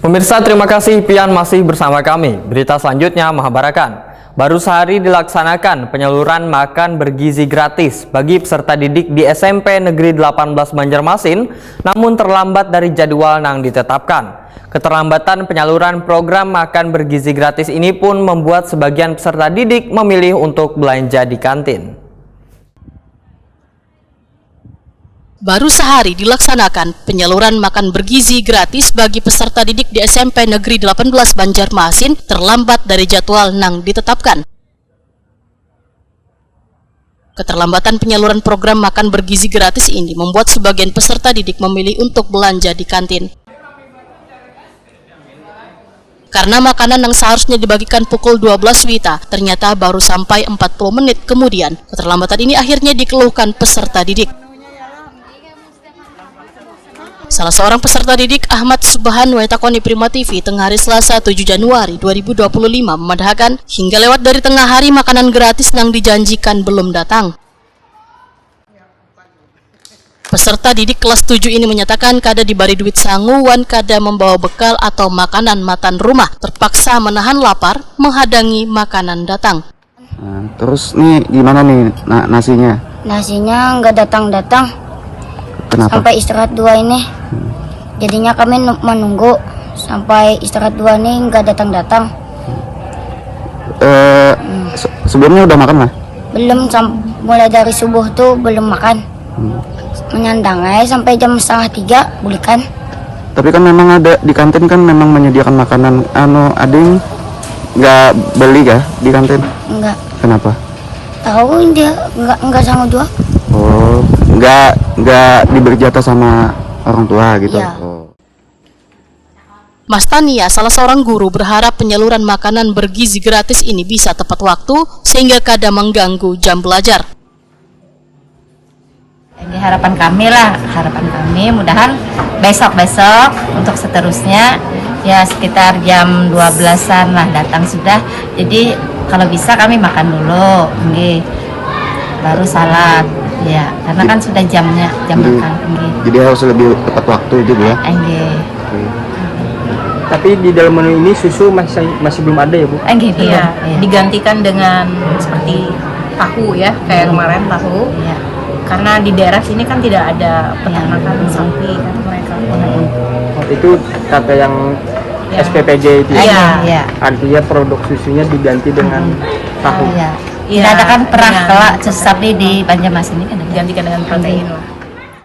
Pemirsa, terima kasih Pian masih bersama kami. Berita selanjutnya Mahabarakan. Baru sehari dilaksanakan penyaluran makan bergizi gratis bagi peserta didik di SMP Negeri 18 Banjarmasin, namun terlambat dari jadwal yang ditetapkan. Keterlambatan penyaluran program makan bergizi gratis ini pun membuat sebagian peserta didik memilih untuk belanja di kantin. Baru sehari dilaksanakan penyaluran makan bergizi gratis bagi peserta didik di SMP Negeri 18 Banjarmasin terlambat dari jadwal yang ditetapkan. Keterlambatan penyaluran program makan bergizi gratis ini membuat sebagian peserta didik memilih untuk belanja di kantin. Karena makanan yang seharusnya dibagikan pukul 12 WITA ternyata baru sampai 40 menit kemudian. Keterlambatan ini akhirnya dikeluhkan peserta didik. Salah seorang peserta didik, Ahmad Subhan Waitakoni Prima TV, tengah hari Selasa 7 Januari 2025 memandahkan hingga lewat dari tengah hari makanan gratis yang dijanjikan belum datang. Peserta didik kelas 7 ini menyatakan kada diberi duit sanguan, kada membawa bekal atau makanan matan rumah, terpaksa menahan lapar menghadangi makanan datang. Terus nih gimana nih nasinya? Nasinya nggak datang-datang. Kenapa? Sampai istirahat 2 ini. Jadinya kami menunggu sampai istirahat 2 ini nggak datang-datang. Sebelumnya udah makan lah? Belum, mulai dari subuh tuh belum makan. Menyandang aja sampai jam 2:30 bulikan. Tapi kan memang ada di kantin kan memang menyediakan makanan. Ada yang nggak beli kah di kantin? Enggak. Kenapa? Tahu dia nggak sanggup jual. Oh, nggak diberi jatah sama orang tua gitu. Iya. Oh. Mas Tania, salah seorang guru, berharap penyaluran makanan bergizi gratis ini bisa tepat waktu sehingga kada mengganggu jam belajar. Ini harapan kami mudahan besok untuk seterusnya ya sekitar jam 12-an lah datang sudah. Jadi kalau bisa kami makan dulu, baru salat. Ya, karena kan sudah jam makan. Jadi harus lebih tepat waktu juga ya. Tapi di dalam menu ini susu masih belum ada ya, Bu? Iya. Digantikan dengan seperti tahu ya, kayak kemarin tahu. Iya. Karena di daerah sini kan tidak ada peternakan sapi kan mereka. Itu kata yang SPPJ itu. Iya. Artinya produk susunya diganti dengan tahu. Iya. Tidak ada kan perah kelak sapi di Banjarmasin ini kan Digantikan dengan protein.